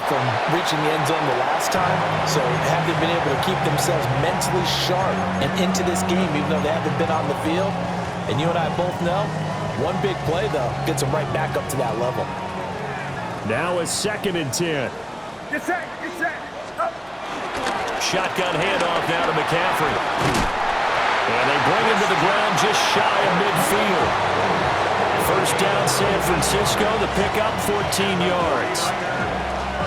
from reaching the end zone the last time, so have they been able to keep themselves mentally sharp and into this game even though they haven't been on the field? And you and I both know, one big play, though, gets them right back up to that level. Now it's 2nd and 10. Get set, get set. Up. Shotgun handoff now to McCaffrey. And they bring him to the ground just shy of midfield. First down, San Francisco. The pickup, 14 yards.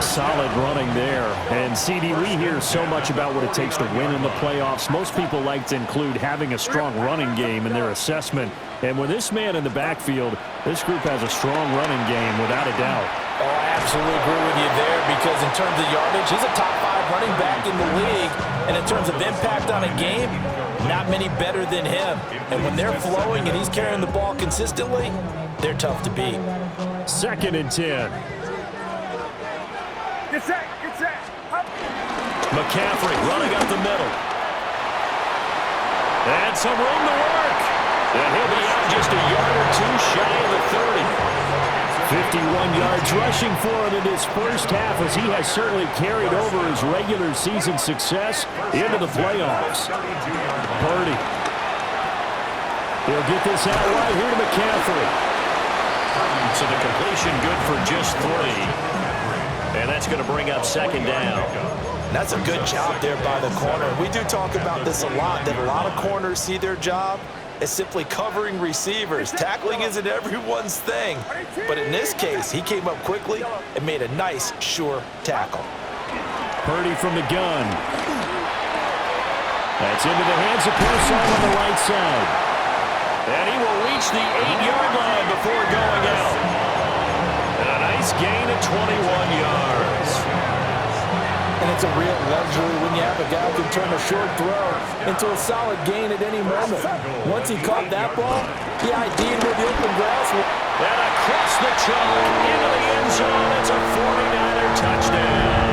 Solid running there. And, CD, we hear so much about what it takes to win in the playoffs. Most people like to include having a strong running game in their assessment. And with this man in the backfield, this group has a strong running game without a doubt. Oh, I absolutely agree with you there because in terms of yardage, he's a top 5 running back in the league. And in terms of impact on a game, not many better than him. And when they're flowing and he's carrying the ball consistently, they're tough to beat. 2nd and 10. Get set, get set. Up. McCaffrey running up the middle. And some room to work. And he'll be out just a yard or two shy of the 30. 51 yards rushing for him in his first half as he has certainly carried over his regular season success into the playoffs. Purdy. He'll get this out right here to McCaffrey. So the completion good for just 3. And that's going to bring up 2nd down. That's a good job there by the corner. We do talk about this a lot, that a lot of corners see their job as simply covering receivers. Tackling isn't everyone's thing. But in this case, he came up quickly and made a nice, sure tackle. Purdy from the gun. That's into the hands of Pearson on the right side. And he will reach the 8-yard line before going out. And a nice gain of 21 yards. And it's a real luxury when you have a guy who can turn a short throw into a solid gain at any moment. Once he caught that ball, he ID'd with the open grass. And across the chalk into the end zone. It's a 49er touchdown.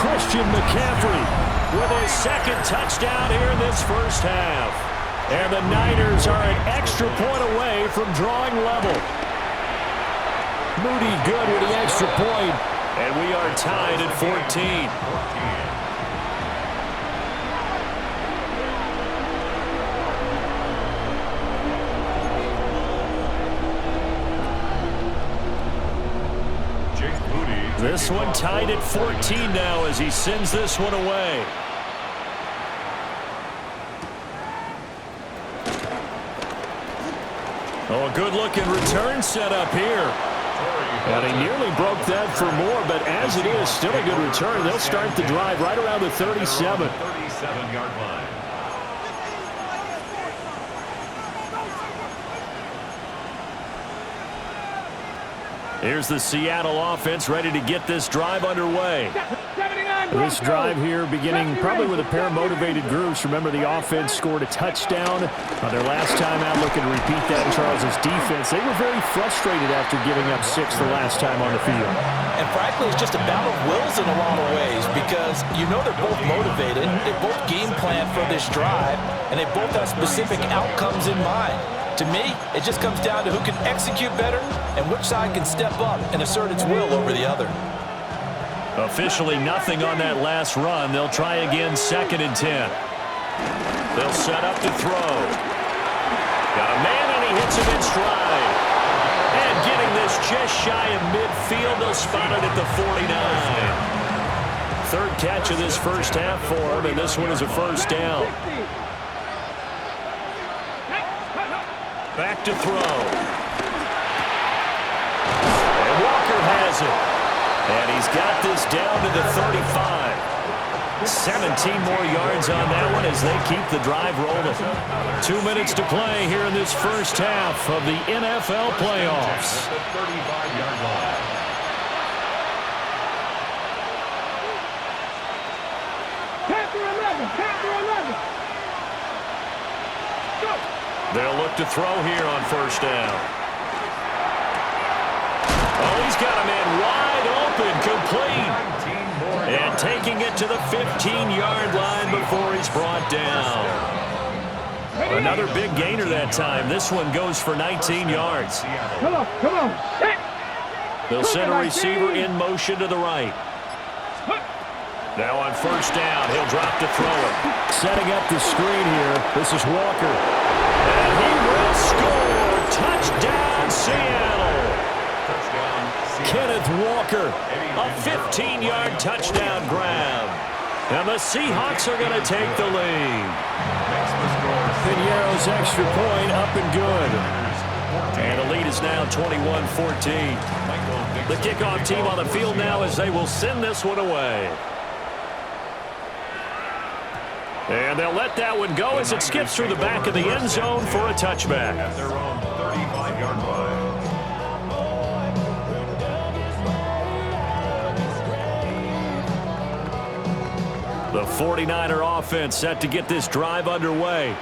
Christian McCaffrey with his 2nd touchdown here in this first half. And the Niners are an extra point away from drawing level. Moody good with the extra point. And we are tied at 14. This one tied at 14 now as he sends this one away. Oh, a good-looking return set up here. And he nearly broke that for more, but as it is, still a good return. They'll start the drive right around the 37. 37-yard line. Here's the Seattle offense ready to get this drive underway. This drive here beginning probably with a pair of motivated groups. Remember, the offense scored a touchdown on their last time out. Looking to repeat that in Charles' defense. They were very frustrated after giving up 6 the last time on the field. And frankly, it's just a battle of wills in a lot of ways because you know they're both motivated. They both game plan for this drive, and they both have specific outcomes in mind. To me, it just comes down to who can execute better and which side can step up and assert its will over the other. Officially nothing on that last run. They'll try again 2nd and 10. They'll set up to throw. Got a man and he hits him in stride. And getting this just shy of midfield. They'll spot it at the 49. 3rd catch of this first half for him, and this one is a first down. Back to throw. And Walker has it. And he's got this down to the 35. 17 more yards on that one as they keep the drive rolling. 2 minutes to play here in this first half of the NFL playoffs. 35-yard line. They'll look to throw here on first down. Oh, he's got a man wide open, complete. And taking it to the 15-yard line before he's brought down. Another big gainer that time. This one goes for 19 yards. Come on, come on. They'll send a receiver in motion to the right. Now on first down, he'll drop to throw it. Setting up the screen here. This is Walker. And he will score. Touchdown, Seattle. Kenneth Walker, a 15-yard touchdown grab. And the Seahawks are going to take the lead. Piñeiro's extra point up and good. And the lead is now 21-14. The kickoff team on the field now as they will send this one away. And they'll let that one go as it skips through the back of the end zone for a touchback. At their own 35-yard line. The 49er offense set to get this drive underway.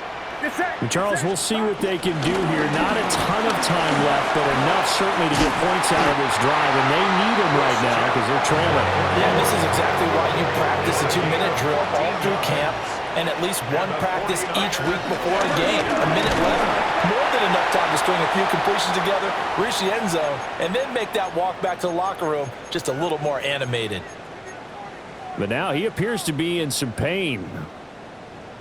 And Charles, we'll see what they can do here. Not a ton of time left, but enough certainly to get points out of this drive, and they need them right now because they're trailing. Yeah, this is exactly why you practice a 2-minute drill all through camp and at least one practice each week before a game. A minute left, more than enough time to string a few completions together, reach the end zone, and then make that walk back to the locker room just a little more animated. But now he appears to be in some pain.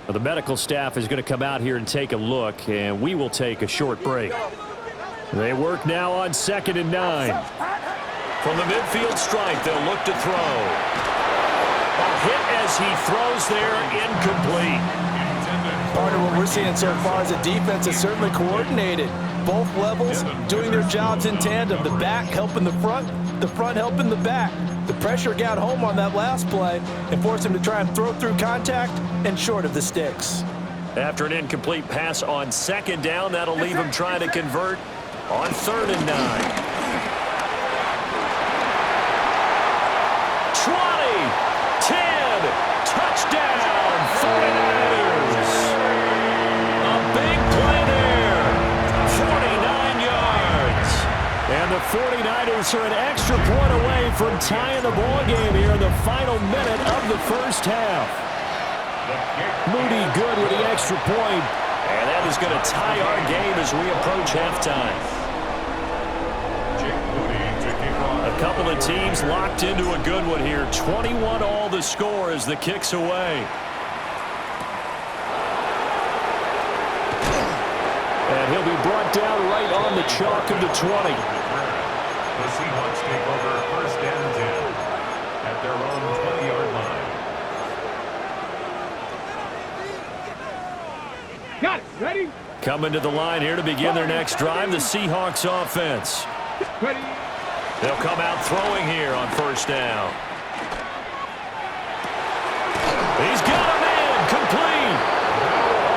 The medical staff is going to come out here and take a look, and we will take a short break. They work now on 2nd and 9. From the midfield stripe, they'll look to throw. A hit as he throws there, incomplete. Part of what we're seeing so far is the defense is certainly coordinated. Both levels doing their jobs in tandem. The back helping the front helping the back. The pressure got home on that last play and forced him to try and throw through contact and short of the sticks. After an incomplete pass on 2nd down, that'll leave him trying to convert on 3rd and 9. 20, 10, touchdown, 49ers. A big play there, 49 yards. And the 49ers are an extra point away from tying the ball game here in the final minute of the first half. Moody good with the extra point. And that is going to tie our game as we approach halftime. A couple of teams locked into a good one here. 21 all the score as the kick's away. And he'll be brought down right on the chalk of the 20. The Seahawks take over 1st and 10 at their own 20-yard line. Got it. Ready? Coming to the line here to begin their next drive, the Seahawks offense. Ready? They'll come out throwing here on 1st down. He's got a man, complete.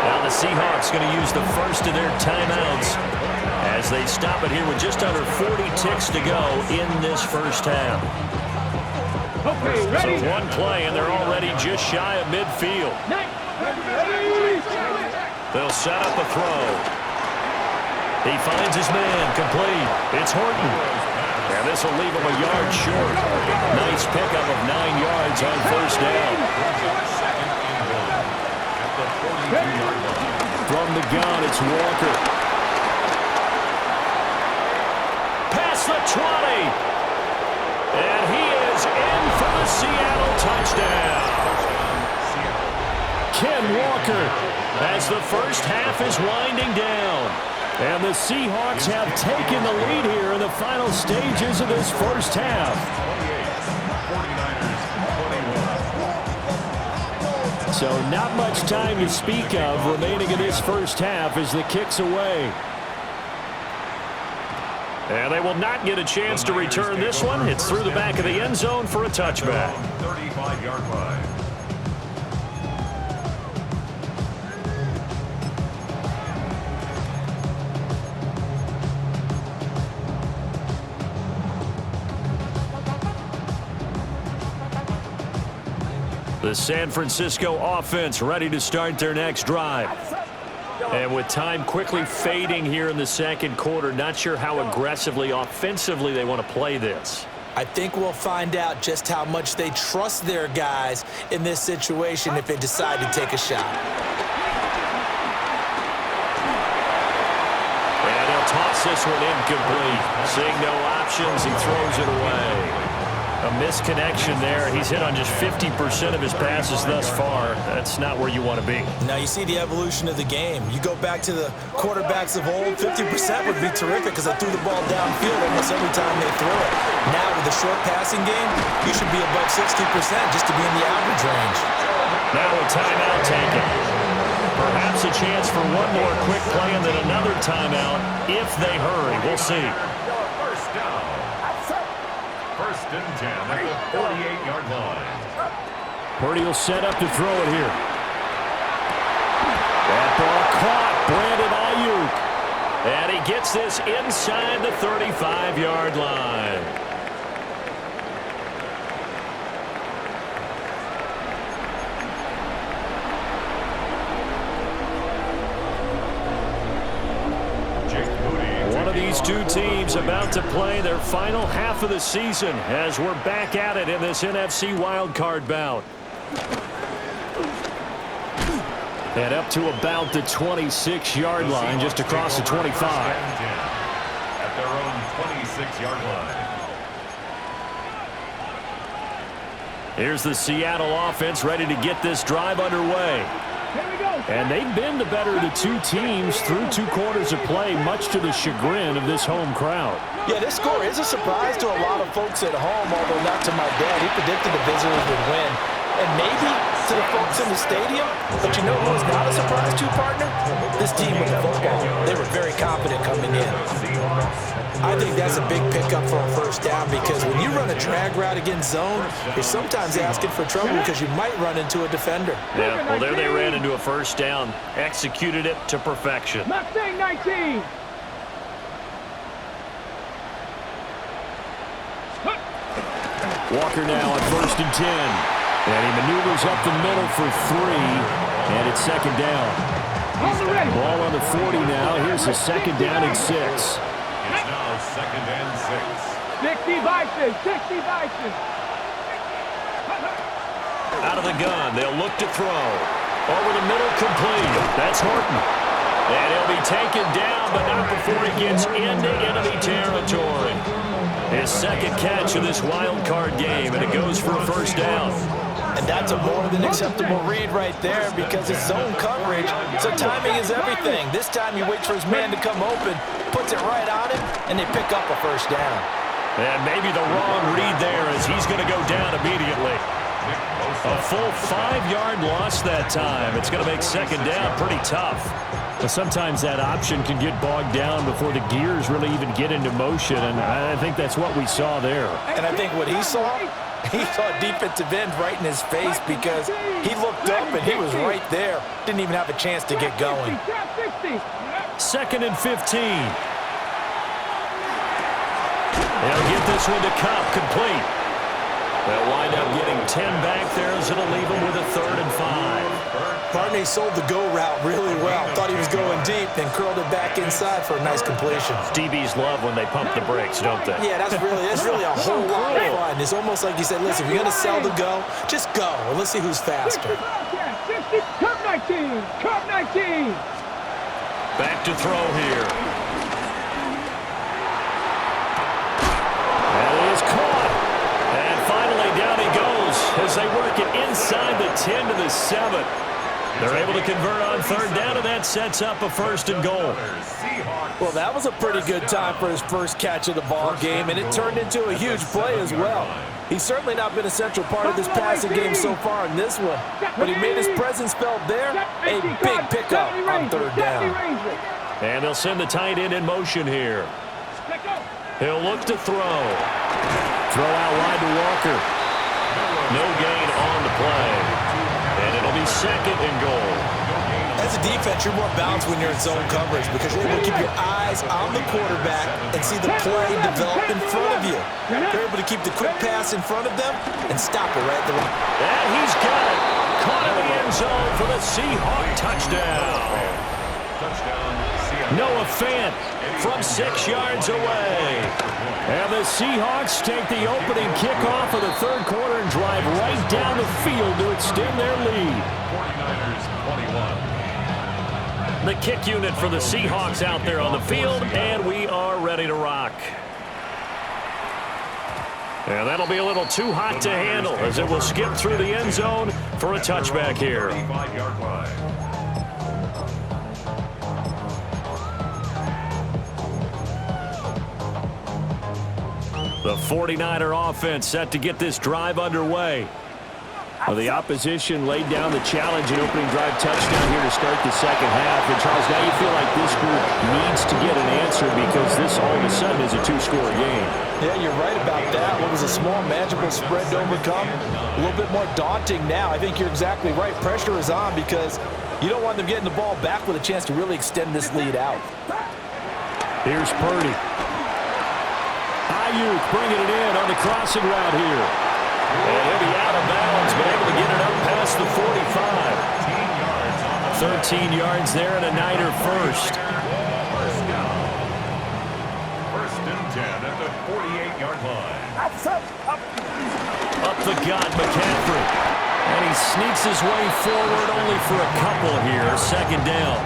Now the Seahawks going to use the first of their timeouts as they stop it here with just under 40 ticks to go in this first half. Okay, ready? So one play, and they're already just shy of midfield. They'll set up a throw. He finds his man, complete. It's Horton. And this will leave him a yard short. Nice pickup of 9 yards on 1st down. From the gun, it's Walker. Past the 20. And he is in for the Seattle touchdown. Ken Walker as the first half is winding down. And the Seahawks have taken the lead here in the final stages of this first half. 49ers, 21. So not much time to speak of remaining in this first half as the kick's away. And they will not get a chance to return this one. It's through the back of the end zone for a touchback. 35-yard line. The San Francisco offense ready to start their next drive. And with time quickly fading here in the second quarter, not sure how aggressively, offensively they want to play this. I think we'll find out just how much they trust their guys in this situation if they decide to take a shot. And he'll toss this one incomplete. Seeing no options, he throws it away. A misconnection there. He's hit on just 50% of his passes thus far. That's not where you want to be. Now you see the evolution of the game. You go back to the quarterbacks of old, 50% would be terrific because they threw the ball downfield almost every time they throw it. Now with the short passing game, you should be above 60% just to be in the average range. Now a timeout taken. Perhaps a chance for one more quick play and then another timeout if they hurry. We'll see. First down. First and 10 at the 48-yard line. Purdy will set up to throw it here. That ball caught. Brandon Ayuk. And he gets this inside the 35-yard line. One of these two teams about to play their final half of the season as we're back at it in this NFC wildcard bout. And up to about the 26-yard line, just across the 25. At their own 26-yard line. Here's the Seattle offense ready to get this drive underway. And they've been the better of the two teams through 2 quarters of play, much to the chagrin of this home crowd. Yeah, this score is a surprise to a lot of folks at home, although not to my dad. He predicted the visitors would win. And maybe to the folks in the stadium. But you know who was not a surprise to, partner? This team with the football. They were very confident coming in. I think that's a big pickup for a first down because when you run a drag route against zone, you're sometimes asking for trouble because you might run into a defender. Yeah, well, there they ran into a first down. Executed it to perfection. Mustang 19. Walker now on 1st and 10. And he maneuvers up the middle for 3. And it's 2nd down. Ball on the 40 now. Here's a 2nd down and 6. It's now 2nd and 6. 60 Bison. 60 Bison. Out of the gun, they'll look to throw. Over the middle, complete. That's Horton. And he'll be taken down, but not before he gets into enemy territory. His 2nd catch of this wild card game, and it goes for a first down. And that's a more than acceptable read right there because it's zone coverage, so timing is everything. This time he waits for his man to come open, puts it right on him, and they pick up a first down. And maybe the wrong read there as he's going to go down immediately. A full 5-yard loss that time. It's going to make 2nd down pretty tough. But sometimes that option can get bogged down before the gears really even get into motion, and I think that's what we saw there. And I think what he saw a defensive end right in his face because he looked up and he was right there. Didn't even have a chance to get going. 2nd and 15. They'll get this one to Cup, complete. They'll wind up getting 10 back there as it'll leave them with a 3rd and 5. Barney sold the go route really well. Thought he was going deep, then curled it back inside for a nice completion. DBs love when they pump the brakes, don't they? Yeah, that's really a whole lot of fun. It's almost like you said, listen, if you're going to sell the go, just go, and let's see who's faster. Cup 19. Cup 19. Back to throw here. That is caught. And finally down he goes as they work it inside the 10 to the 7. They're able to convert on 3rd down, and that sets up a 1st and goal. Well, that was a pretty good time for his first catch of the ball game, and it turned into a huge play as well. He's certainly not been a central part of this passing game so far in this one, but he made his presence felt there. A big pickup on 3rd down. And they'll send the tight end in motion here. He'll look to throw. Throw out wide to Walker. No gain on the play. And it'll be 2nd and goal. As a defense, you're more balanced when you're in zone coverage because you're able to keep your eyes on the quarterback and see the play develop in front of you. You're able to keep the quick pass in front of them and stop it right at the line. And he's got it. Caught in the end zone for the Seahawk touchdown. Noah Fant from 6 yards away. And the Seahawks take the opening kickoff of the 3rd quarter and drive right down the field to extend their lead. 49ers 21. The kick unit for the Seahawks out there on the field, and we are ready to rock. And that'll be a little too hot to handle as it will skip through the end zone for a touchback here. The 49er offense set to get this drive underway. Well, the opposition laid down the challenge and opening drive touchdown here to start the second half. And, Charles, now you feel like this group needs to get an answer because this all of a sudden is a two-score game. Yeah, you're right about that. What was a small, manageable spread to overcome, a little bit more daunting now. I think you're exactly right. Pressure is on because you don't want them getting the ball back with a chance to really extend this lead out. Here's Purdy. Ayuk bringing it in on the crossing route here. And he'll be out of bounds, but able to get it up past the 45. 13 yards there and a Niner first. First down. First and 10 at the 48-yard line. Up the gut, McCaffrey. And he sneaks his way forward only for a couple here. Second down.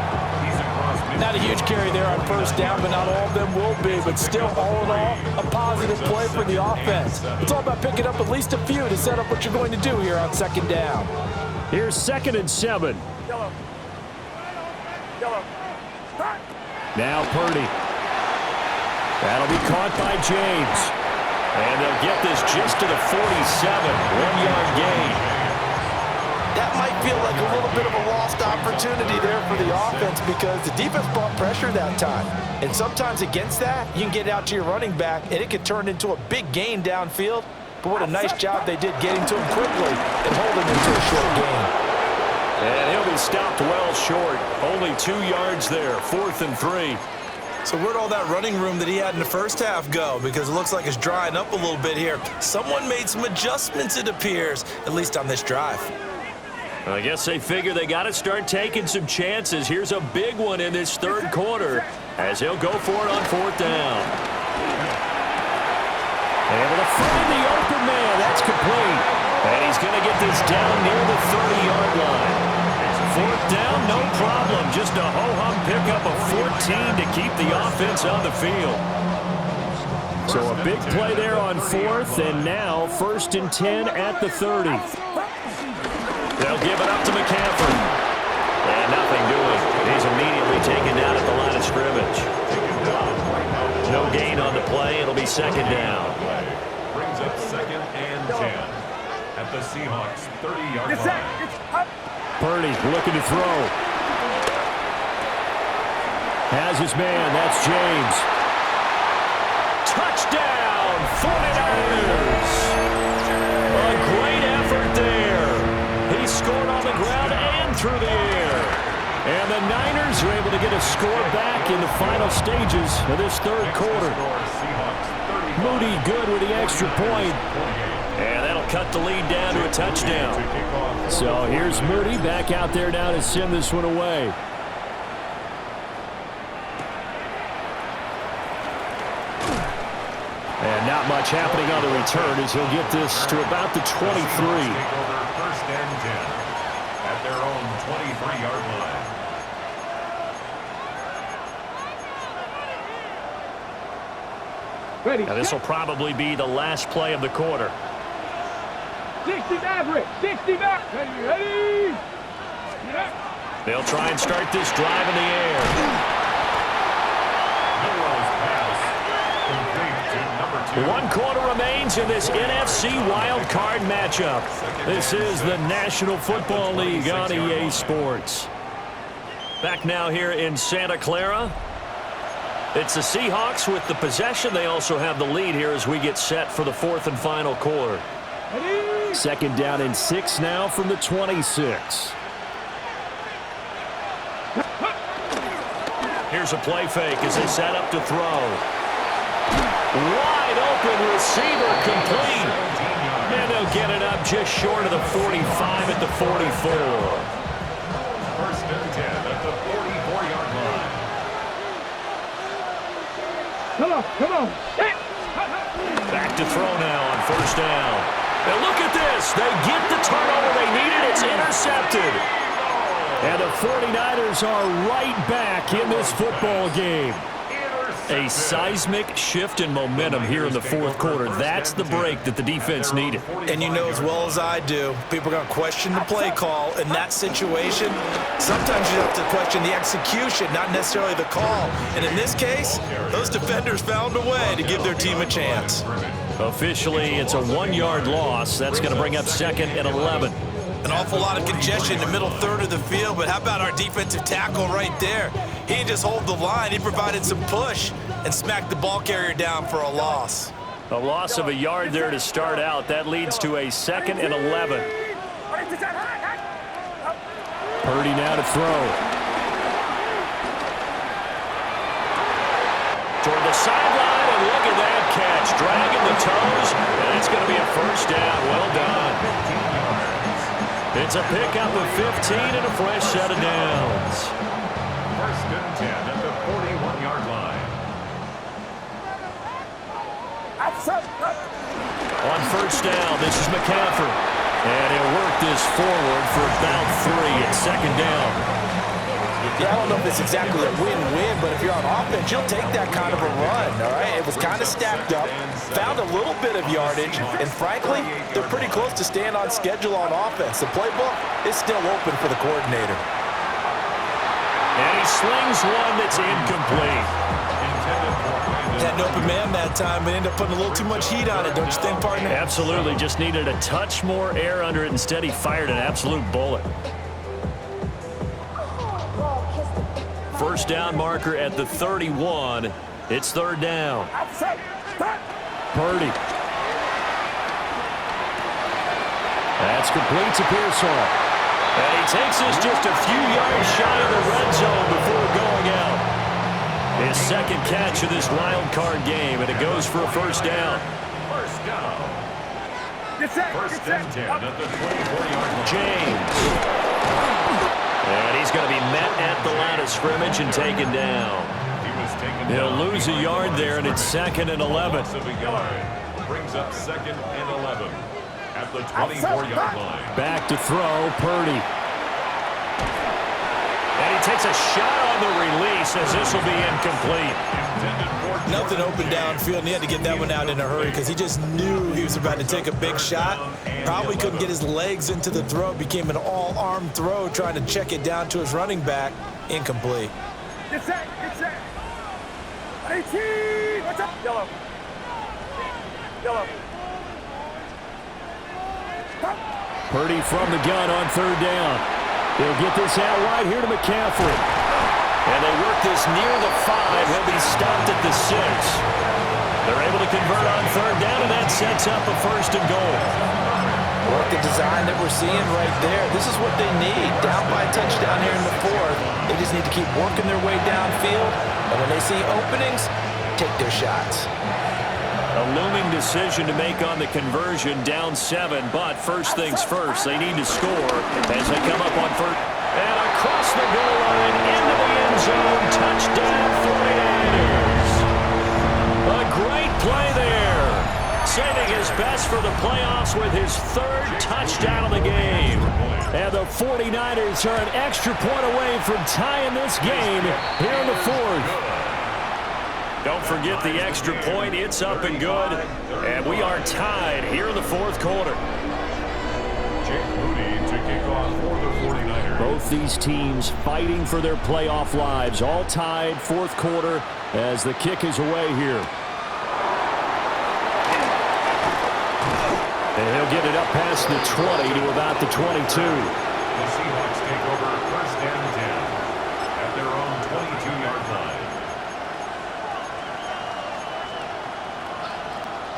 Not a huge carry there on first down, but not all of them will be. But still, all in all, a positive play for the offense. It's all about picking up at least a few to set up what you're going to do here on second down. Here's 2nd and 7. Now Purdy. That'll be caught by James. And they'll get this just to the 47. 1-yard gain. That might feel like a little bit of a lost opportunity there for the offense because the defense brought pressure that time. And sometimes against that, you can get out to your running back, and it can turn into a big gain downfield. But what a nice job they did getting to him quickly and holding him to a short gain. And he'll be stopped well short. Only 2 yards there, 4th and 3. So where'd all that running room that he had in the first half go? Because it looks like it's drying up a little bit here. Someone made some adjustments, it appears, at least on this drive. I guess they figure they got to start taking some chances. Here's a big one in this third quarter as he'll go for it on 4th down. Able to find the open man. That's complete. And he's going to get this down near the 30-yard line. 4th down, no problem. Just a ho-hum pickup of 14 to keep the offense on the field. So a big play there on 4th, and now 1st and 10 at the 30. They'll give it up to McCaffrey. And nothing doing. He's immediately taken down at the line of scrimmage. No gain on the play. It'll be 2nd down. Brings up 2nd and 10 at the Seahawks 30-yard line. Purdy looking to throw. Has his man. That's James. Touchdown, 49ers. A great effort there. He scored on the ground and through the air. And the Niners are able to get a score back in the final stages of this third quarter. Moody good with the extra point. And that'll cut the lead down to a touchdown. So here's Moody back out there now to send this one away. And not much happening on the return as he'll get this to about the 23. First and 10 at their own 23-yard line. Ready. Now this will probably be the last play of the quarter. 60 Maverick. 60 Maverick. Ready. They'll try and start this drive in the air. Burrow's pass complete to number 2. 1 quarter remains in this NFC wild card matchup. This is the National Football League on EA Sports. Back now here in Santa Clara. It's the Seahawks with the possession. They also have the lead here as we get set for the 4th and final quarter. 2nd down and 6 now from the 26. Here's a play fake as they set up to throw. Wide open receiver complete. And they'll get it up just short of the 45 at the 44. First and 10 at the 44-yard line. Come on. Back to throw now on 1st down. And look at this. They get the turnover they needed. It's intercepted. And the 49ers are right back in this football game. A seismic shift in momentum here in the fourth quarter. That's the break that the defense needed. And you know as well as I do, people are going to question the play call in that situation. Sometimes you have to question the execution, not necessarily the call. And in this case, those defenders found a way to give their team a chance. Officially, it's a 1-yard loss. That's going to bring up 2nd and 11. An awful lot of congestion in the middle third of the field, but how about our defensive tackle right there? He didn't just hold the line, he provided some push and smacked the ball carrier down for a loss. A loss of a yard there to start out. That leads to a 2nd and 11. Purdy now to throw. Toward the sideline, and look at that catch. Dragging the toes, and it's going to be a first down. Well done. It's a pickup of 15 and a fresh set of downs. 1st and 10 at the 41-yard line. On first down, this is McCaffrey. And he'll work this forward for about 3 at 2nd down. Yeah, I don't know if it's exactly a win-win, but if you're on offense, you'll take that kind of a run, all right? It was kind of stacked up, found a little bit of yardage, and frankly, they're pretty close to staying on schedule on offense. The playbook is still open for the coordinator. And he slings one that's incomplete. Had an open man that time, but ended up putting a little too much heat on it, don't you think, partner? Absolutely, just needed a touch more air under it. Instead, he fired an absolute bullet. First down marker at the 31. It's 3rd down. Purdy. That's complete to Pearsall. And he takes us just a few yards shy of the red zone before going out. His 2nd catch of this wild card game, and it goes for a first down. First down. 1st and 10 at the 24-yard line. James. And he's going to be met at the line of scrimmage and taken down. He'll lose a yard there, and it's 2nd and 11. Loss of a yard brings up 2nd and 11 at the 24-yard line. Back to throw, Purdy. And he takes a shot on the release as this will be incomplete. Nothing open downfield, and he had to get that one out in a hurry because he just knew he was about to take a big shot. Probably couldn't get his legs into the throw. Became an all-arm throw, trying to check it down to his running back. Incomplete. Get set, get set. 18, what's up? Yellow. Yellow. Purdy from the gun on 3rd down. They'll get this out right here to McCaffrey. And they work this near the 5. He'll be stopped at the 6. They're able to convert on 3rd down, and that sets up a 1st and goal. Work the design that we're seeing right there. This is what they need. Down by a touchdown here in the 4th. They just need to keep working their way downfield. And when they see openings, take their shots. A looming decision to make on the conversion, down 7. But first things first, they need to score as they come up on 1st. And across the goal line, into the end zone, touchdown 49ers. A great play there. Saving his best for the playoffs with his 3rd touchdown of the game. And the 49ers are an extra point away from tying this game here in the 4th. Don't forget the extra point. It's up and good. And we are tied here in the 4th quarter. Jake Moody to kick off for the 49ers. Both these teams fighting for their playoff lives. All tied, 4th quarter as the kick is away here. And he'll get it up past the 20 to about the 22. The Seahawks take over 1st and 10 at their own 22-yard line.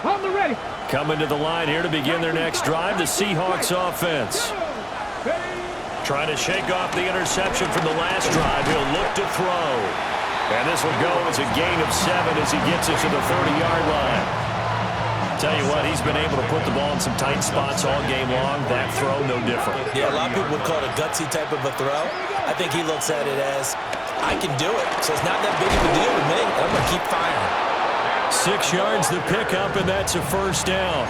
On the ready. Coming to the line here to begin their next drive, the Seahawks offense. Trying to shake off the interception from the last drive. He'll look to throw. And this will go as a gain of 7 as he gets it to the 30-yard line. Tell you what, he's been able to put the ball in some tight spots all game long. That throw, no different. Yeah, a lot of people would call it a gutsy type of a throw. I think he looks at it as, I can do it, so it's not that big of a deal to me. I'm going to keep firing. 6 yards the pickup, and that's a first down. A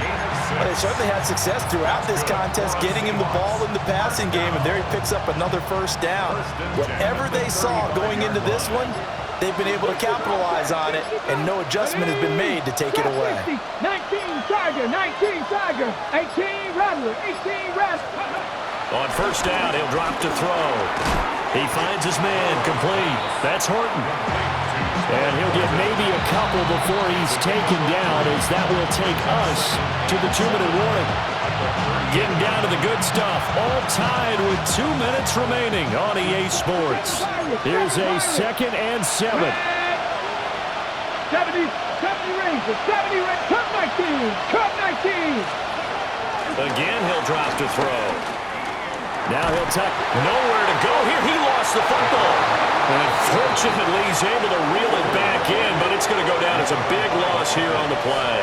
gain of 6. Well, they certainly had success throughout this contest, getting him the ball in the passing game, and there he picks up another first down. Whatever they saw going into this one, they've been able to capitalize on it, and no adjustment has been made to take it away. 19 Tiger, 19 Tiger, 18 Rattler, 18 Rattler. On first down, he'll drop to throw. He finds his man, complete. That's Horton. And he'll get maybe a couple before he's taken down, as that will take us to the 2-minute warning. Getting down to the good stuff. All tied with 2 minutes remaining on EA Sports. Here's a 2nd and 7. 70 Rangers, 70 Rangers, cut 19, cut 19. Again, he'll drop to throw. Now he'll tuck. Nowhere to go here. He lost the football. And fortunately, he's able to reel it back in, but it's going to go down as a big loss here on the play.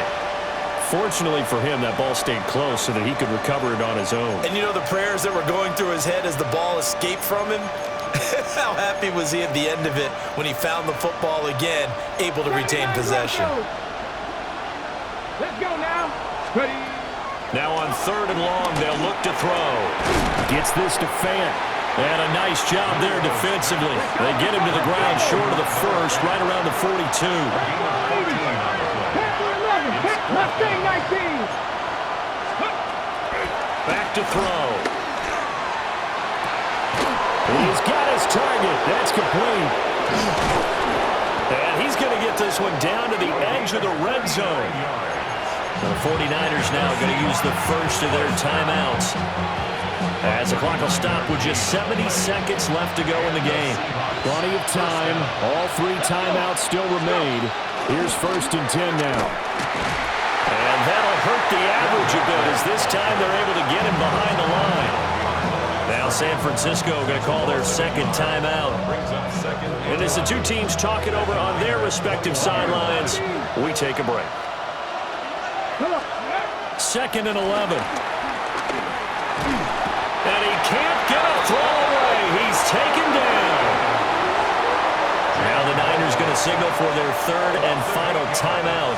Fortunately for him, that ball stayed close so that he could recover it on his own. And you know the prayers that were going through his head as the ball escaped from him? How happy was he at the end of it when he found the football again, able to retain possession? Let's go now. Ready. Now on 3rd and long, they'll look to throw. Gets this to Fant. And a nice job there defensively. They get him to the ground short of the first, right around the 42. Mustang 19. Back to throw. He's got his target. That's complete. And he's going to get this one down to the edge of the red zone. The 49ers now going to use the first of their timeouts, as the clock will stop with just 70 seconds left to go in the game. Plenty of time. All 3 timeouts still remain. Here's 1st and 10 now. And that'll hurt the average a bit, as this time they're able to get him behind the line. Now San Francisco going to call their 2nd timeout. And as the two teams talk it over on their respective sidelines, we take a break. 2nd and 11. And he can't get a throw away. He's taken down. Now the Niners going to signal for their 3rd and final timeout,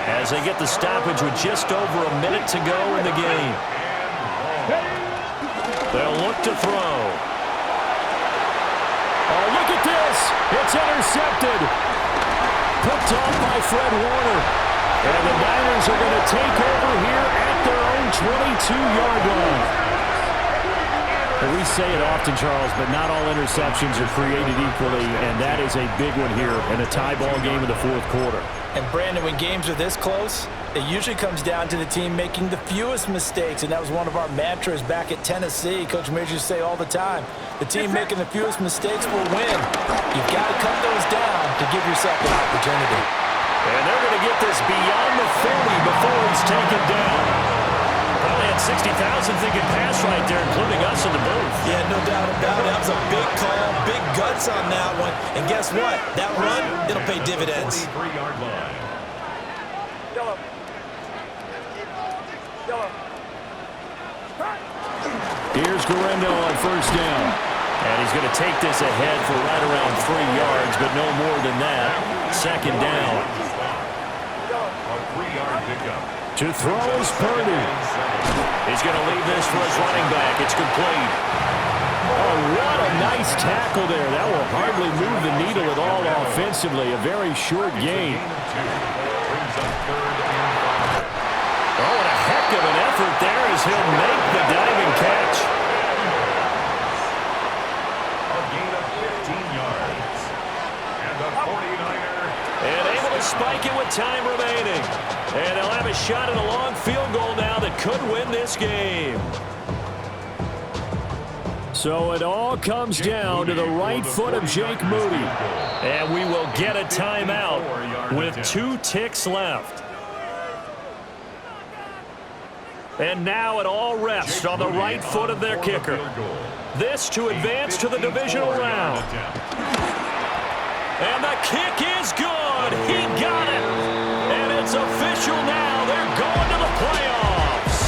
as they get the stoppage with just over a minute to go in the game. They'll look to throw. Oh, look at this. It's intercepted. Picked off by Fred Warner. And the Niners are going to take over here at their own 22-yard line. We say it often, Charles, but not all interceptions are created equally, and that is a big one here in a tie ball game in the 4th quarter. And Brandon, when games are this close, it usually comes down to the team making the fewest mistakes, and that was one of our mantras back at Tennessee. Coach Major used to say all the time, the team making the fewest mistakes will win. You've got to cut those down to give yourself an opportunity. And they're going to get this beyond the 40 before he's taken down. Probably had 60,000 thinking pass right there, including us in the booth. Yeah, no doubt about it. That was a big call, big guts on that one. And guess what? That run, it'll pay dividends. Yellow. Yellow. Here's Guerrero on 1st down. And he's going to take this ahead for right around 3 yards, but no more than that. 2nd down. A 3-yard pickup. To throw is Purdy. He's going to leave this for his running back. It's complete. Oh, what a nice tackle there. That will hardly move the needle at all offensively. A very short gain. Oh, what a heck of an effort there as he'll make the diving catch. A gain of 15 yards. And the 49er. And able to spike it with time remaining. And they'll have a shot at a long field goal now that could win this game. So it all comes down to the right foot of Jake Moody. And we will get a timeout with 2 ticks left. And now it all rests on the right foot of their kicker. This to advance to the divisional round. And the kick is good. He got it. And it's official now. They're going to the playoffs.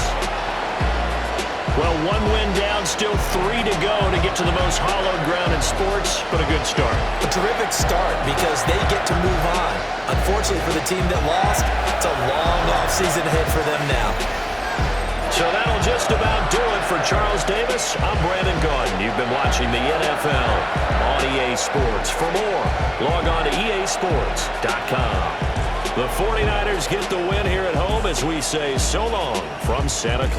Well, 1 win down, still 3 to go to get to the most hallowed ground in sports, but a good start. A terrific start because they get to move on. Unfortunately for the team that lost, it's a long offseason ahead for them now. So that'll just about do it for Charles Davis. I'm Brandon Gaudin. You've been watching the NFL on EA Sports. For more, log on to easports.com. The 49ers get the win here at home as we say so long from Santa Clara.